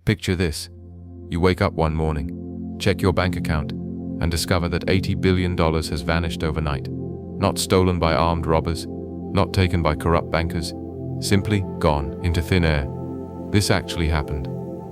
Picture this. You wake up one morning, check your bank account, and discover that $80 billion has vanished overnight. Not stolen by armed robbers, not taken by corrupt bankers, simply gone into thin air. This actually happened.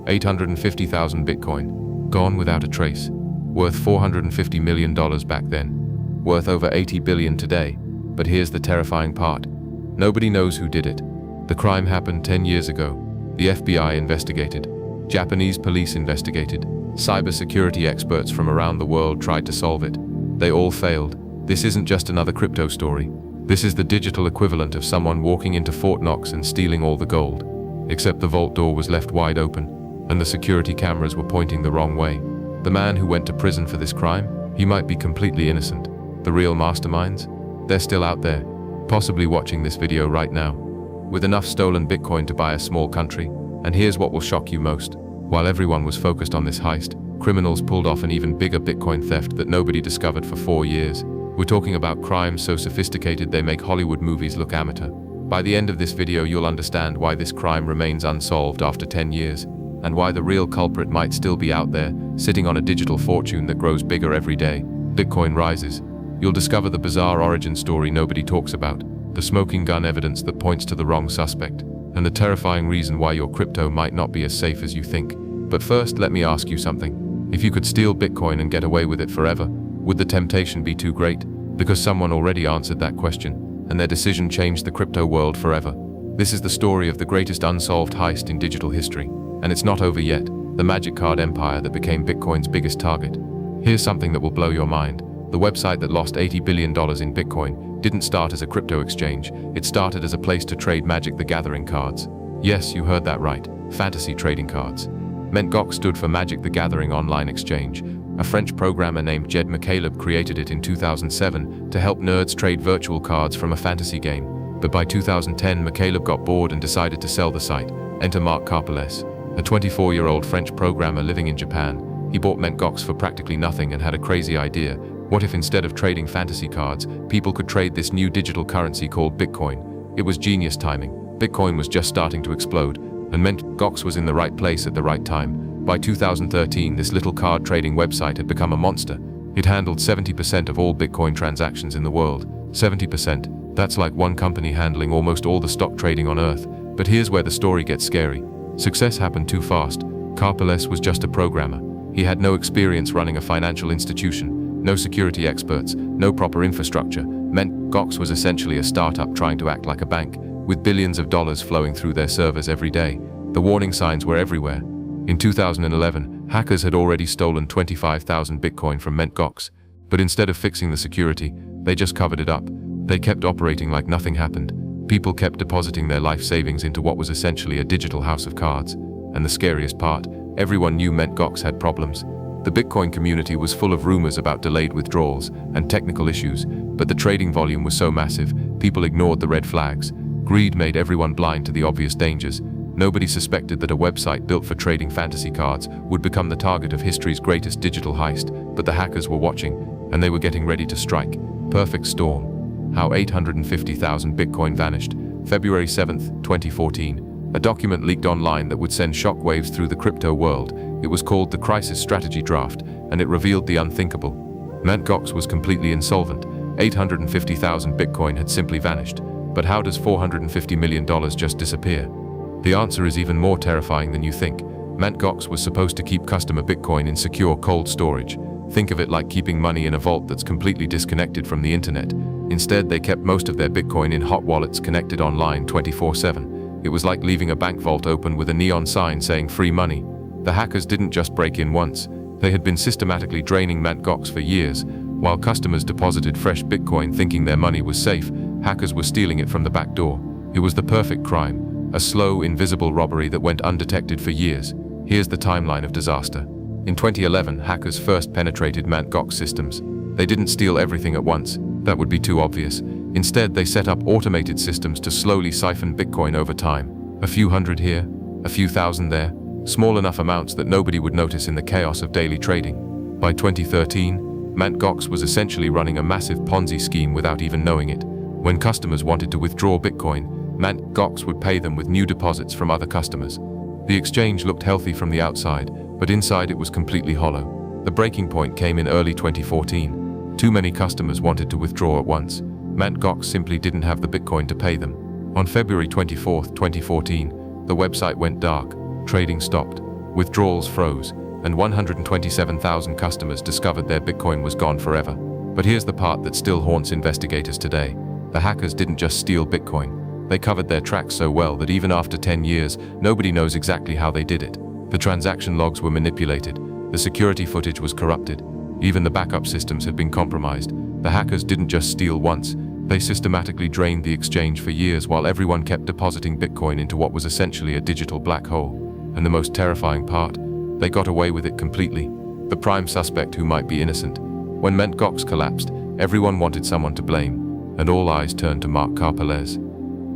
850,000 Bitcoin, gone without a trace. Worth $450 million back then. Worth over 80 billion today. But here's the terrifying part. Nobody knows who did it. The crime happened 10 years ago. The FBI investigated. Japanese police investigated. Cybersecurity experts from around the world tried to solve it. They all failed. This isn't just another crypto story. This is the digital equivalent of someone walking into Fort Knox and stealing all the gold. Except the vault door was left wide open, and the security cameras were pointing the wrong way. The man who went to prison for this crime, he might be completely innocent. The real masterminds? They're still out there, possibly watching this video right now, with enough stolen Bitcoin to buy a small country. And here's what will shock you most. While everyone was focused on this heist, criminals pulled off an even bigger Bitcoin theft that nobody discovered for 4 years. We're talking about crimes so sophisticated they make Hollywood movies look amateur. By the end of this video, you'll understand why this crime remains unsolved after 10 years, and why the real culprit might still be out there, sitting on a digital fortune that grows bigger every day. Bitcoin rises. You'll discover the bizarre origin story nobody talks about, the smoking gun evidence that points to the wrong suspect, and the terrifying reason why your crypto might not be as safe as you think. But first, let me ask you something. If you could steal Bitcoin and get away with it forever, would the temptation be too great? Because someone already answered that question, and their decision changed the crypto world forever. This is the story of the greatest unsolved heist in digital history, and it's not over yet, the magic card empire that became Bitcoin's biggest target. Here's something that will blow your mind. The website that lost $80 billion in Bitcoin didn't start as a crypto exchange, it started as a place to trade Magic the Gathering cards. Yes, you heard that right, fantasy trading cards. Gox stood for Magic the Gathering Online Exchange. A French programmer named Jed McCaleb created it in 2007 to help nerds trade virtual cards from a fantasy game. But by 2010, McCaleb got bored and decided to sell the site. Enter Mark Karpelès, a 24-year-old French programmer living in Japan. He bought Gox for practically nothing and had a crazy idea. What if instead of trading fantasy cards, people could trade this new digital currency called Bitcoin? It was genius timing. Bitcoin was just starting to explode, and Gox was in the right place at the right time. By 2013, this little card trading website had become a monster. It handled 70% of all Bitcoin transactions in the world. 70%, that's like one company handling almost all the stock trading on Earth. But here's where the story gets scary. Success happened too fast. Karpelès was just a programmer. He had no experience running a financial institution, no security experts, no proper infrastructure. Gox was essentially a startup trying to act like a bank, with billions of dollars flowing through their servers every day. The warning signs were everywhere. In 2011, hackers had already stolen 25,000 Bitcoin from Gox, but instead of fixing the security, they just covered it up. They kept operating like nothing happened. People kept depositing their life savings into what was essentially a digital house of cards. And the scariest part, everyone knew Gox had problems. The Bitcoin community was full of rumors about delayed withdrawals and technical issues, but the trading volume was so massive, people ignored the red flags. Greed made everyone blind to the obvious dangers. Nobody suspected that a website built for trading fantasy cards would become the target of history's greatest digital heist, but the hackers were watching, and they were getting ready to strike. Perfect storm. How 850,000 Bitcoin vanished. February 7, 2014. A document leaked online that would send shockwaves through the crypto world. It was called the Crisis Strategy Draft, and it revealed the unthinkable. Gox was completely insolvent. 850,000 Bitcoin had simply vanished. But how does $450 million just disappear? The answer is even more terrifying than you think. Gox was supposed to keep customer Bitcoin in secure cold storage. Think of it like keeping money in a vault that's completely disconnected from the internet. Instead, they kept most of their Bitcoin in hot wallets connected online 24/7. It was like leaving a bank vault open with a neon sign saying free money. The hackers didn't just break in once. They had been systematically draining Gox for years. While customers deposited fresh Bitcoin thinking their money was safe, hackers were stealing it from the back door. It was the perfect crime, a slow, invisible robbery that went undetected for years. Here's the timeline of disaster. In 2011, hackers first penetrated Gox systems. They didn't steal everything at once. That would be too obvious. Instead, they set up automated systems to slowly siphon Bitcoin over time. A few hundred here, a few thousand there, small enough amounts that nobody would notice in the chaos of daily trading. By 2013, Gox was essentially running a massive Ponzi scheme without even knowing it. When customers wanted to withdraw Bitcoin, Gox would pay them with new deposits from other customers. The exchange looked healthy from the outside, but inside it was completely hollow. The breaking point came in early 2014. Too many customers wanted to withdraw at once. Mt. Gox simply didn't have the Bitcoin to pay them. On February 24, 2014, the website went dark, trading stopped, withdrawals froze, and 127,000 customers discovered their Bitcoin was gone forever. But here's the part that still haunts investigators today. The hackers didn't just steal Bitcoin. They covered their tracks so well that even after 10 years, nobody knows exactly how they did it. The transaction logs were manipulated. The security footage was corrupted. Even the backup systems had been compromised. The hackers didn't just steal once. They systematically drained the exchange for years while everyone kept depositing Bitcoin into what was essentially a digital black hole. And the most terrifying part, they got away with it completely. The prime suspect who might be innocent. When Mt. Gox collapsed, everyone wanted someone to blame, and all eyes turned to Karpelès,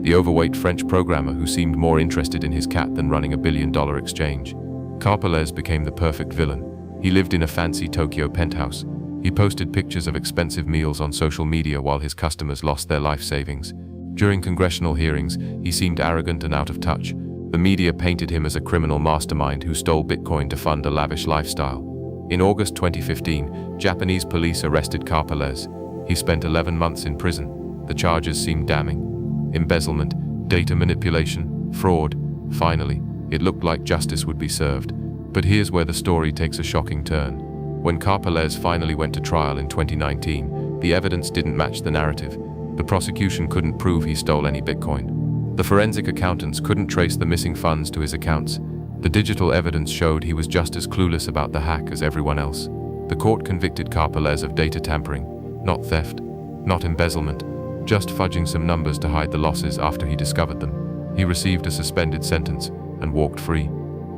the overweight French programmer who seemed more interested in his cat than running $1 billion exchange. Karpelès became the perfect villain. He lived in a fancy Tokyo penthouse. He posted pictures of expensive meals on social media while his customers lost their life savings. During congressional hearings, he seemed arrogant and out of touch. The media painted him as a criminal mastermind who stole Bitcoin to fund a lavish lifestyle. In August 2015, Japanese police arrested Karpelès. He spent 11 months in prison. The charges seemed damning. Embezzlement, data manipulation, fraud. Finally, it looked like justice would be served. But here's where the story takes a shocking turn. When Karpelès finally went to trial in 2019, the evidence didn't match the narrative. The prosecution couldn't prove he stole any Bitcoin. The forensic accountants couldn't trace the missing funds to his accounts. The digital evidence showed he was just as clueless about the hack as everyone else. The court convicted Karpelès of data tampering, not theft, not embezzlement, just fudging some numbers to hide the losses after he discovered them. He received a suspended sentence and walked free.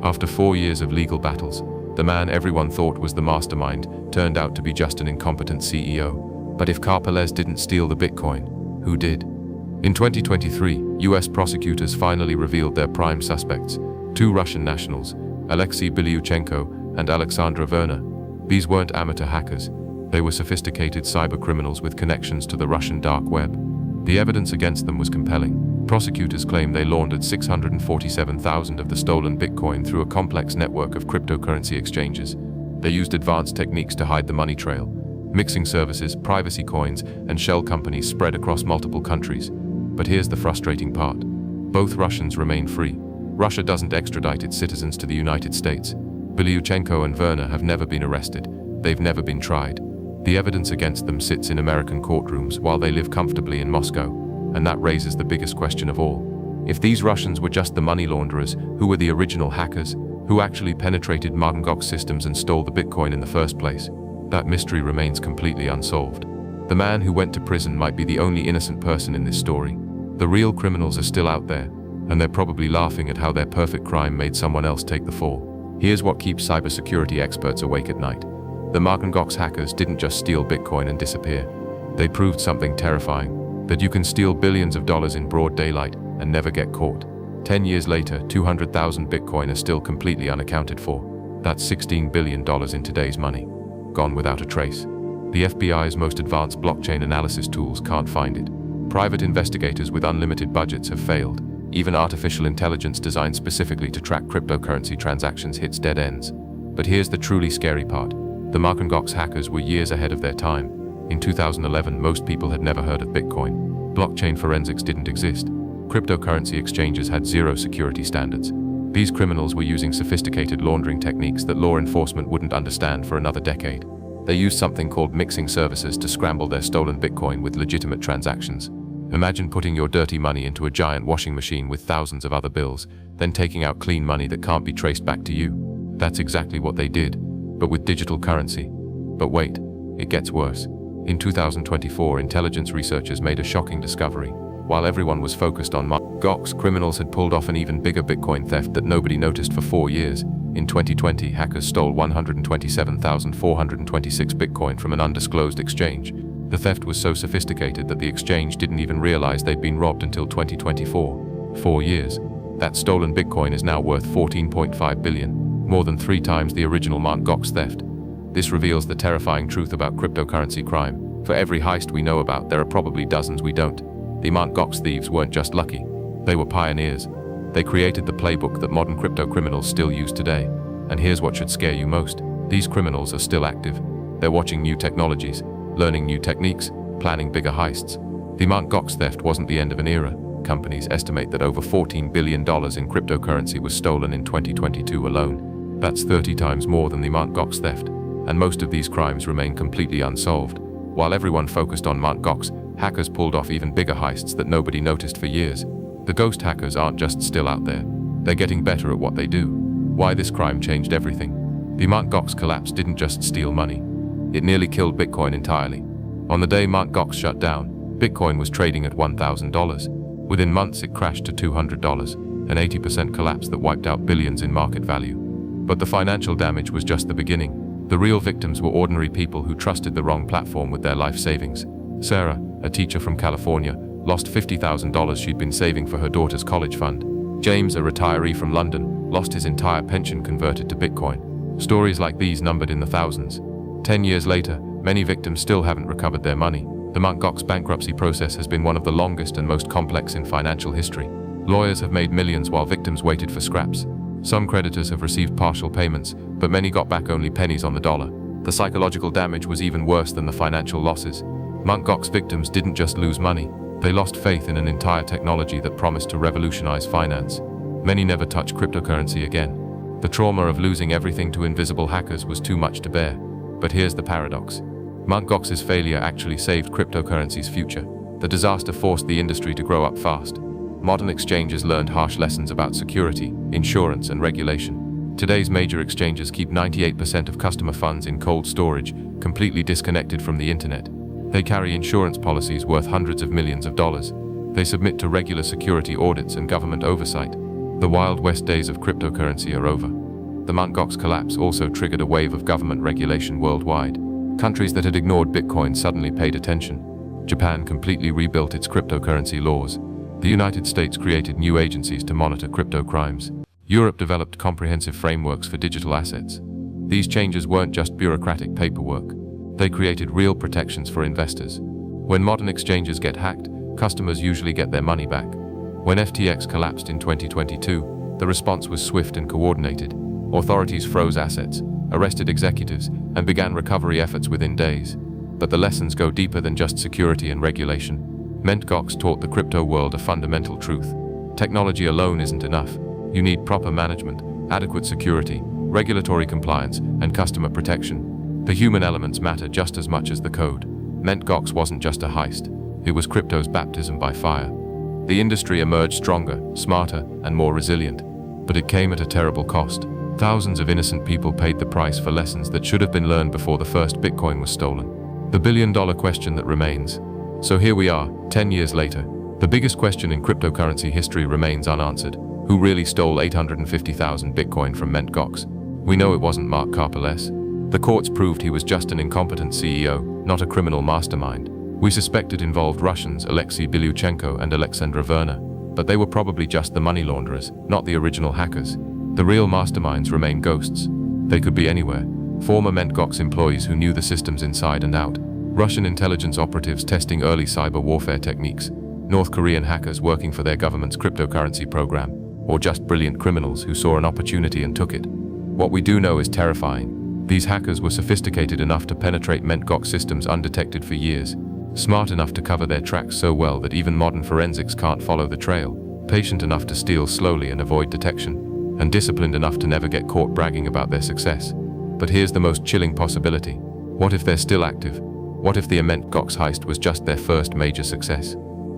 After 4 years of legal battles, the man everyone thought was the mastermind turned out to be just an incompetent CEO. But if Karpelès didn't steal the Bitcoin, who did? In 2023, US prosecutors finally revealed their prime suspects, 2 Russian nationals, Alexei Bilyuchenko and Alexandra Verna. These weren't amateur hackers. They were sophisticated cybercriminals with connections to the Russian dark web. The evidence against them was compelling. Prosecutors claim they laundered 647,000 of the stolen Bitcoin through a complex network of cryptocurrency exchanges. They used advanced techniques to hide the money trail. Mixing services, privacy coins, and shell companies spread across multiple countries. But here's the frustrating part. Both Russians remain free. Russia doesn't extradite its citizens to the United States. Bilyuchenko and Verna have never been arrested. They've never been tried. The evidence against them sits in American courtrooms while they live comfortably in Moscow. And that raises the biggest question of all. If these Russians were just the money launderers, who were the original hackers? Who actually penetrated Mt. Gox systems and stole the Bitcoin in the first place? That mystery remains completely unsolved. The man who went to prison might be the only innocent person in this story. The real criminals are still out there, and they're probably laughing at how their perfect crime made someone else take the fall. Here's what keeps cybersecurity experts awake at night. The Mt. Gox hackers didn't just steal Bitcoin and disappear. They proved something terrifying, that you can steal billions of dollars in broad daylight and never get caught. 10 years later, 200,000 Bitcoin are still completely unaccounted for. That's $16 billion in today's money. Gone without a trace. The FBI's most advanced blockchain analysis tools can't find it. Private investigators with unlimited budgets have failed. Even artificial intelligence designed specifically to track cryptocurrency transactions hits dead ends. But here's the truly scary part. The Mt. Gox hackers were years ahead of their time. In 2011, most people had never heard of Bitcoin. Blockchain forensics didn't exist. Cryptocurrency exchanges had zero security standards. These criminals were using sophisticated laundering techniques that law enforcement wouldn't understand for another decade. They used something called mixing services to scramble their stolen Bitcoin with legitimate transactions. Imagine putting your dirty money into a giant washing machine with thousands of other bills, then taking out clean money that can't be traced back to you. That's exactly what they did, but with digital currency. But wait, it gets worse. In 2024, intelligence researchers made a shocking discovery. While everyone was focused on Mt. Gox, criminals had pulled off an even bigger Bitcoin theft that nobody noticed for 4 years. In 2020, hackers stole 127,426 Bitcoin from an undisclosed exchange. The theft was so sophisticated that the exchange didn't even realize they'd been robbed until 2024. 4 years. That stolen Bitcoin is now worth $14.5 billion, more than 3 times the original Mt. Gox theft. This reveals the terrifying truth about cryptocurrency crime. For every heist we know about, there are probably dozens we don't. The Mt. Gox thieves weren't just lucky. They were pioneers. They created the playbook that modern crypto criminals still use today. And here's what should scare you most. These criminals are still active. They're watching new technologies, learning new techniques, planning bigger heists. The Mt. Gox theft wasn't the end of an era. Companies estimate that over $14 billion in cryptocurrency was stolen in 2022 alone. That's 30 times more than the Mt. Gox theft. And most of these crimes remain completely unsolved. While everyone focused on Mt. Gox, hackers pulled off even bigger heists that nobody noticed for years. The ghost hackers aren't just still out there. They're getting better at what they do. Why this crime changed everything. The Mt. Gox collapse didn't just steal money. It nearly killed Bitcoin entirely. On the day Mt. Gox shut down, Bitcoin was trading at $1,000. Within months it crashed to $200, an 80% collapse that wiped out billions in market value. But the financial damage was just the beginning. The real victims were ordinary people who trusted the wrong platform with their life savings. Sarah, a teacher from California, lost $50,000 she'd been saving for her daughter's college fund. James, a retiree from London, lost his entire pension converted to Bitcoin. Stories like these numbered in the thousands. 10 years later, many victims still haven't recovered their money. The Mt. Gox bankruptcy process has been one of the longest and most complex in financial history. Lawyers have made millions while victims waited for scraps. Some creditors have received partial payments, but many got back only pennies on the dollar. The psychological damage was even worse than the financial losses. Mt. Gox victims didn't just lose money, they lost faith in an entire technology that promised to revolutionize finance. Many never touched cryptocurrency again. The trauma of losing everything to invisible hackers was too much to bear. But here's the paradox. Mt. Gox's failure actually saved cryptocurrency's future. The disaster forced the industry to grow up fast. Modern exchanges learned harsh lessons about security, insurance, and regulation. Today's major exchanges keep 98% of customer funds in cold storage, completely disconnected from the internet. They carry insurance policies worth hundreds of millions of dollars. They submit to regular security audits and government oversight. The Wild West days of cryptocurrency are over. The Mt. Gox collapse also triggered a wave of government regulation worldwide. Countries that had ignored Bitcoin suddenly paid attention. Japan completely rebuilt its cryptocurrency laws. The United States created new agencies to monitor crypto crimes. Europe developed comprehensive frameworks for digital assets. These changes weren't just bureaucratic paperwork. They created real protections for investors. When modern exchanges get hacked, customers usually get their money back. When FTX collapsed in 2022, the response was swift and coordinated. Authorities froze assets, arrested executives, and began recovery efforts within days. But the lessons go deeper than just security and regulation. Mt. Gox taught the crypto world a fundamental truth. Technology alone isn't enough. You need proper management, adequate security, regulatory compliance, and customer protection. The human elements matter just as much as the code. Mt. Gox wasn't just a heist. It was crypto's baptism by fire. The industry emerged stronger, smarter, and more resilient. But it came at a terrible cost. Thousands of innocent people paid the price for lessons that should have been learned before the first Bitcoin was stolen. The billion-dollar question that remains. So here we are, 10 years later. The biggest question in cryptocurrency history remains unanswered. Who really stole 850,000 Bitcoin from Mt. Gox? We know it wasn't Mark Karpelès. The courts proved he was just an incompetent CEO, not a criminal mastermind. We suspect it involved Russians Alexei Bilyuchenko and Alexandra Verna, but they were probably just the money launderers, not the original hackers. The real masterminds remain ghosts. They could be anywhere. Former Mt. Gox employees who knew the systems inside and out. Russian intelligence operatives testing early cyber warfare techniques. North Korean hackers working for their government's cryptocurrency program. Or just brilliant criminals who saw an opportunity and took it. What we do know is terrifying. These hackers were sophisticated enough to penetrate Mt. Gox systems undetected for years. Smart enough to cover their tracks so well that even modern forensics can't follow the trail. Patient enough to steal slowly and avoid detection. And disciplined enough to never get caught bragging about their success. But here's the most chilling possibility. What if they're still active? What if the Mt. Gox heist was just their first major success?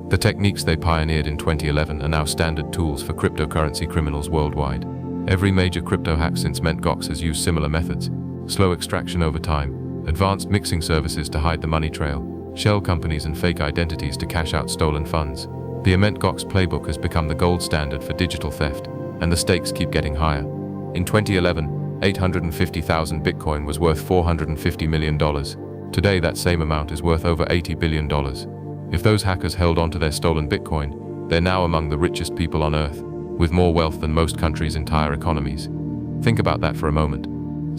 The techniques they pioneered in 2011 are now standard tools for cryptocurrency criminals worldwide. Every major crypto hack since Mt. Gox has used similar methods. Slow extraction over time, advanced mixing services to hide the money trail, shell companies and fake identities to cash out stolen funds. The Mt. Gox playbook has become the gold standard for digital theft, and the stakes keep getting higher. In 2011, 850,000 Bitcoin was worth $450 million. Today that same amount is worth over $80 billion. If those hackers held onto their stolen Bitcoin, they're now among the richest people on Earth, with more wealth than most countries' entire economies. Think about that for a moment.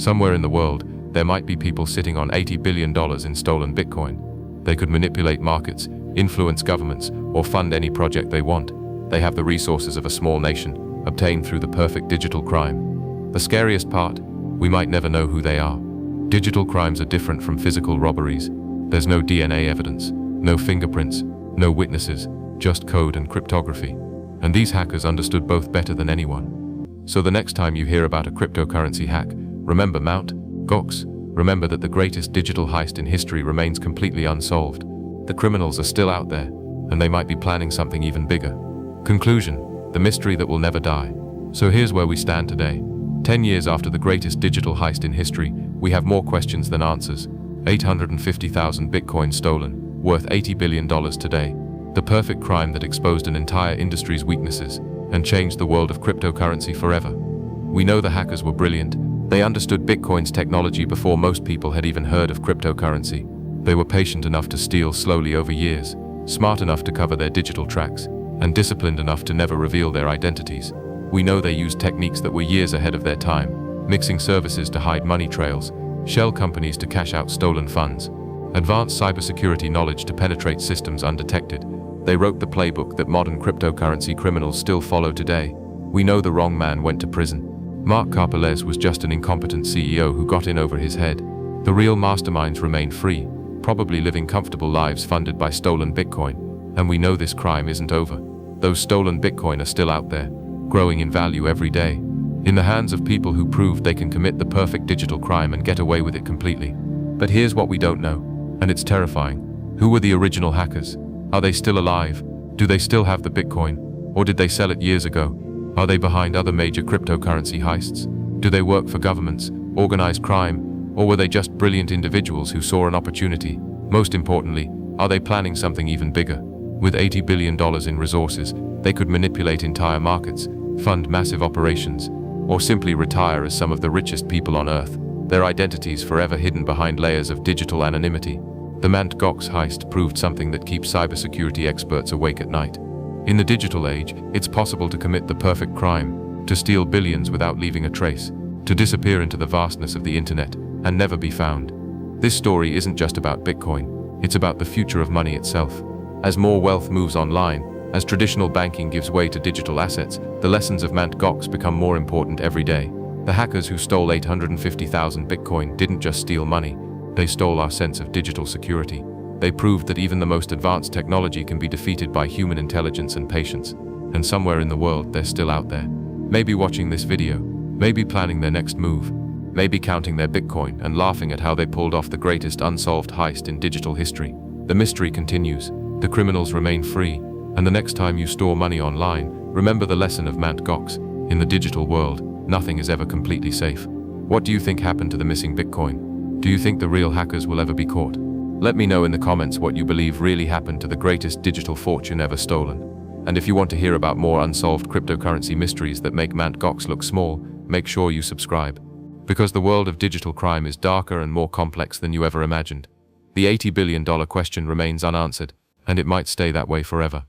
Somewhere in the world, there might be people sitting on $80 billion in stolen Bitcoin. They could manipulate markets, influence governments, or fund any project they want. They have the resources of a small nation, obtained through the perfect digital crime. The scariest part? We might never know who they are. Digital crimes are different from physical robberies. There's no DNA evidence, no fingerprints, no witnesses, just code and cryptography. And these hackers understood both better than anyone. So the next time you hear about a cryptocurrency hack, remember Mt. Gox. Remember that the greatest digital heist in history remains completely unsolved. The criminals are still out there, and they might be planning something even bigger. Conclusion: the mystery that will never die. So here's where we stand today. 10 years after the greatest digital heist in history, we have more questions than answers. 850,000 Bitcoin stolen, worth $80 billion today. The perfect crime that exposed an entire industry's weaknesses and changed the world of cryptocurrency forever. We know the hackers were brilliant. They understood Bitcoin's technology before most people had even heard of cryptocurrency. They were patient enough to steal slowly over years, smart enough to cover their digital tracks, and disciplined enough to never reveal their identities. We know they used techniques that were years ahead of their time, mixing services to hide money trails, shell companies to cash out stolen funds, advanced cybersecurity knowledge to penetrate systems undetected. They wrote the playbook that modern cryptocurrency criminals still follow today. We know the wrong man went to prison. Karpelès was just an incompetent CEO who got in over his head. The real masterminds remain free, probably living comfortable lives funded by stolen Bitcoin. And we know this crime isn't over. Those stolen Bitcoin are still out there, growing in value every day, in the hands of people who proved they can commit the perfect digital crime and get away with it completely. But here's what we don't know, and it's terrifying. Who were the original hackers? Are they still alive? Do they still have the Bitcoin? Or did they sell it years ago? Are they behind other major cryptocurrency heists? Do they work for governments, organized crime, or were they just brilliant individuals who saw an opportunity? Most importantly, are they planning something even bigger? With $80 billion in resources, they could manipulate entire markets, fund massive operations, or simply retire as some of the richest people on Earth, their identities forever hidden behind layers of digital anonymity. The Mt. Gox heist proved something that keeps cybersecurity experts awake at night. In the digital age, it's possible to commit the perfect crime, to steal billions without leaving a trace, to disappear into the vastness of the internet and never be found. This story isn't just about Bitcoin, it's about the future of money itself. As more wealth moves online, as traditional banking gives way to digital assets, the lessons of Mt. Gox become more important every day. The hackers who stole 850,000 Bitcoin didn't just steal money, they stole our sense of digital security. They proved that even the most advanced technology can be defeated by human intelligence and patience. And somewhere in the world, they're still out there. Maybe watching this video, maybe planning their next move, maybe counting their Bitcoin and laughing at how they pulled off the greatest unsolved heist in digital history. The mystery continues, the criminals remain free, and the next time you store money online, remember the lesson of Mt. Gox. In the digital world, nothing is ever completely safe. What do you think happened to the missing Bitcoin? Do you think the real hackers will ever be caught? Let me know in the comments what you believe really happened to the greatest digital fortune ever stolen. And if you want to hear about more unsolved cryptocurrency mysteries that make Mt. Gox look small, make sure you subscribe. Because the world of digital crime is darker and more complex than you ever imagined. The $80 billion question remains unanswered, and it might stay that way forever.